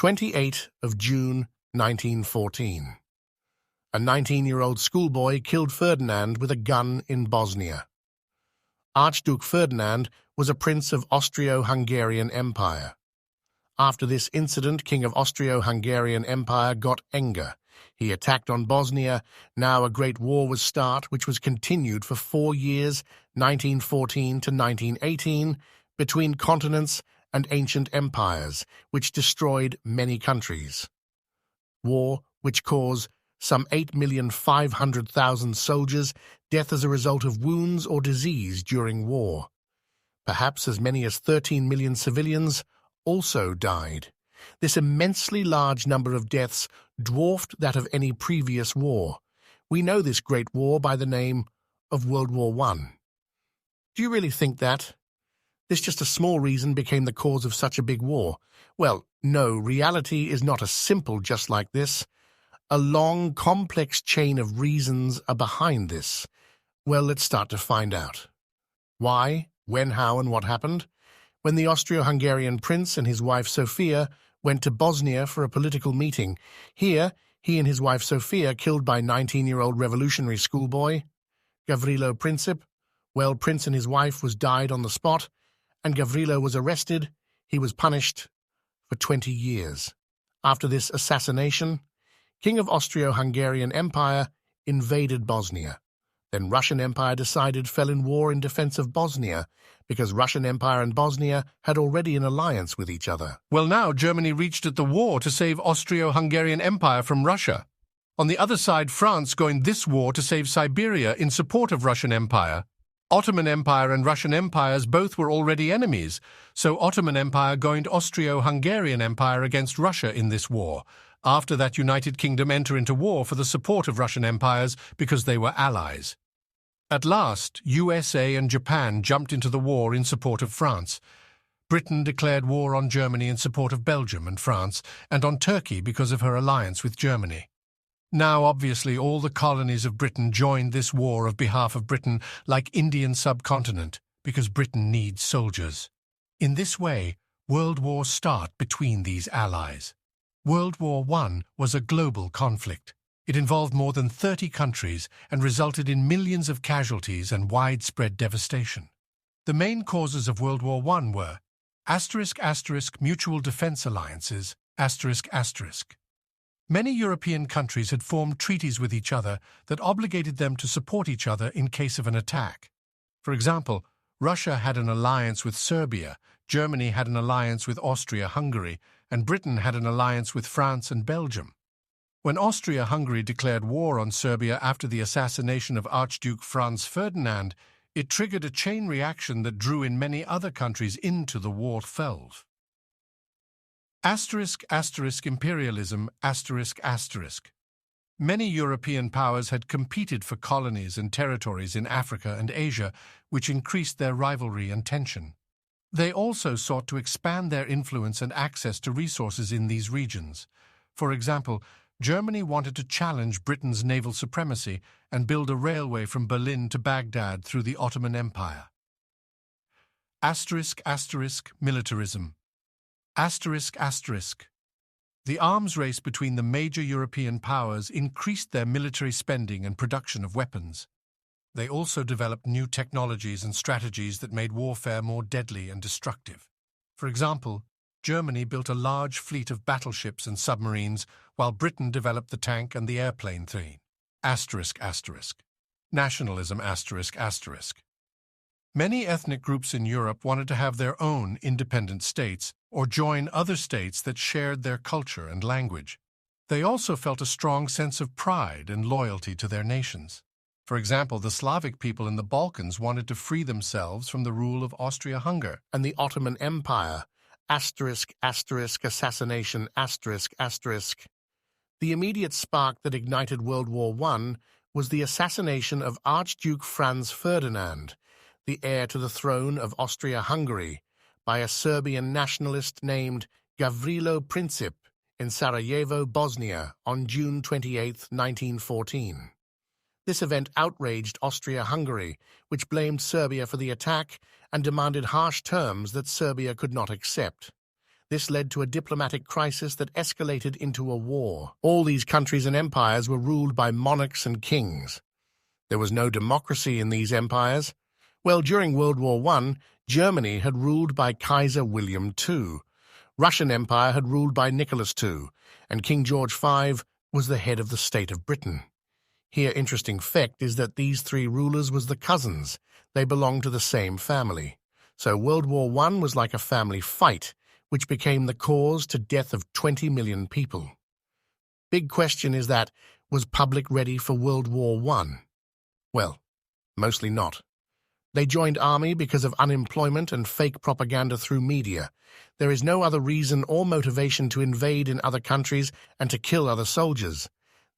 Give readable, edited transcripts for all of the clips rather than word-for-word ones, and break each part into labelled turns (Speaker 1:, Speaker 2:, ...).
Speaker 1: 28th of June 1914. A 19-year-old schoolboy killed Ferdinand with a gun in Bosnia. Archduke Ferdinand was a prince of Austrio Hungarian Empire. After this incident, King of Austrio Hungarian Empire got Enger. He attacked on Bosnia. Now a great war was started, which was continued for 4 years, 1914 to 1918, between continents and ancient empires, which destroyed many countries. War which caused some 8,500,000 soldiers death as a result of wounds or disease during war. Perhaps as many as 13 million civilians also died. This immensely large number of deaths dwarfed that of any previous war. We know this great war by the name of World War I. Do you really think that? This just a small reason became the cause of such a big war? Well, no, reality is not as simple just like this. A long, complex chain of reasons are behind this. Well, let's start to find out. Why, when, how, and what happened? When the Austro-Hungarian prince and his wife Sophia went to Bosnia for a political meeting. Here, he and his wife Sophia killed by 19-year-old revolutionary schoolboy Gavrilo Princip. Well, Prince and his wife was died on the spot, and Gavrilo was arrested. He was punished for 20 years. After this assassination, King of Austro-Hungarian Empire invaded Bosnia. Then Russian Empire fell in war in defense of Bosnia, because Russian Empire and Bosnia had already an alliance with each other.
Speaker 2: Well, now Germany reached at the war to save Austro-Hungarian Empire from Russia. On the other side, France joined this war to save Siberia in support of Russian Empire. Ottoman Empire and Russian empires both were already enemies, so Ottoman Empire joined Austro-Hungarian Empire against Russia in this war. After that, United Kingdom entered into war for the support of Russian empires because they were allies. At last, USA and Japan jumped into the war in support of France. Britain declared war on Germany in support of Belgium and France, and on Turkey because of her alliance with Germany. Now, obviously, all the colonies of Britain joined this war on behalf of Britain, like Indian subcontinent, because Britain needs soldiers. In this way, World War start between these allies. World War I was a global conflict. It involved more than 30 countries and resulted in millions of casualties and widespread devastation. The main causes of World War I were *** mutual defense alliances, ***. Many European countries had formed treaties with each other that obligated them to support each other in case of an attack. For example, Russia had an alliance with Serbia, Germany had an alliance with Austria-Hungary, and Britain had an alliance with France and Belgium. When Austria-Hungary declared war on Serbia after the assassination of Archduke Franz Ferdinand, it triggered a chain reaction that drew in many other countries into the war itself. *** imperialism, ***. Many European powers had competed for colonies and territories in Africa and Asia, which increased their rivalry and tension. They also sought to expand their influence and access to resources in these regions. For example, Germany wanted to challenge Britain's naval supremacy and build a railway from Berlin to Baghdad through the Ottoman Empire. *** militarism. The arms race between the major European powers increased their military spending and production of weapons. They also developed new technologies and strategies that made warfare more deadly and destructive. For example, Germany built a large fleet of battleships and submarines, while Britain developed the tank and the airplane train. Nationalism. Many ethnic groups in Europe wanted to have their own independent states or join other states that shared their culture and language. They also felt a strong sense of pride and loyalty to their nations. For example, the Slavic people in the Balkans wanted to free themselves from the rule of Austria-Hungary.
Speaker 1: And the Ottoman Empire, assassination, The immediate spark that ignited World War I was the assassination of Archduke Franz Ferdinand, the heir to the throne of Austria-Hungary, by a Serbian nationalist named Gavrilo Princip in Sarajevo, Bosnia, on June 28, 1914. This event outraged Austria-Hungary, which blamed Serbia for the attack and demanded harsh terms that Serbia could not accept. This led to a diplomatic crisis that escalated into a war. All these countries and empires were ruled by monarchs and kings. There was no democracy in these empires. Well, during World War I, Germany had ruled by Kaiser William II. Russian Empire had ruled by Nicholas II, and King George V was the head of the state of Britain. Here, interesting fact is that these three rulers was the cousins. They belonged to the same family. So World War I was like a family fight, which became the cause to death of 20 million people. Big question is that, was public ready for World War I? Well, mostly not. They joined army because of unemployment and fake propaganda through media. There is no other reason or motivation to invade in other countries and to kill other soldiers.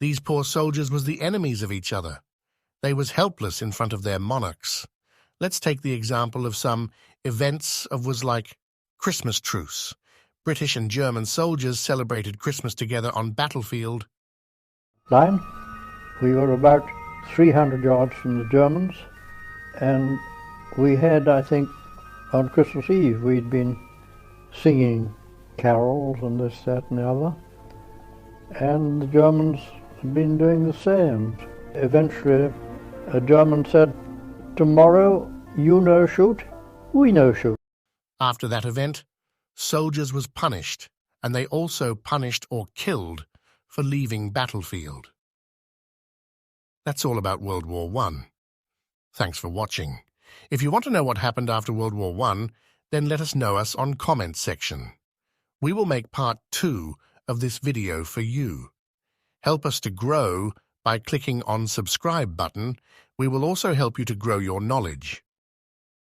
Speaker 1: These poor soldiers was the enemies of each other. They was helpless in front of their monarchs. Let's take the example of some events of was like Christmas truce. British and German soldiers celebrated Christmas together on battlefield.
Speaker 3: Line. We were about 300 yards from the Germans, and we had, I think, on Christmas Eve, we'd been singing carols and this, that, and the other, and the Germans had been doing the same. Eventually, a German said, "Tomorrow, you no shoot, we no shoot."
Speaker 1: After that event, soldiers was punished, and they also punished or killed for leaving battlefield. That's all about World War I. Thanks for watching. If you want to know what happened after World War I, then let us know us on comment section. We will make part 2 of this video for you. Help us to grow by clicking on subscribe button. We will also help you to grow your knowledge.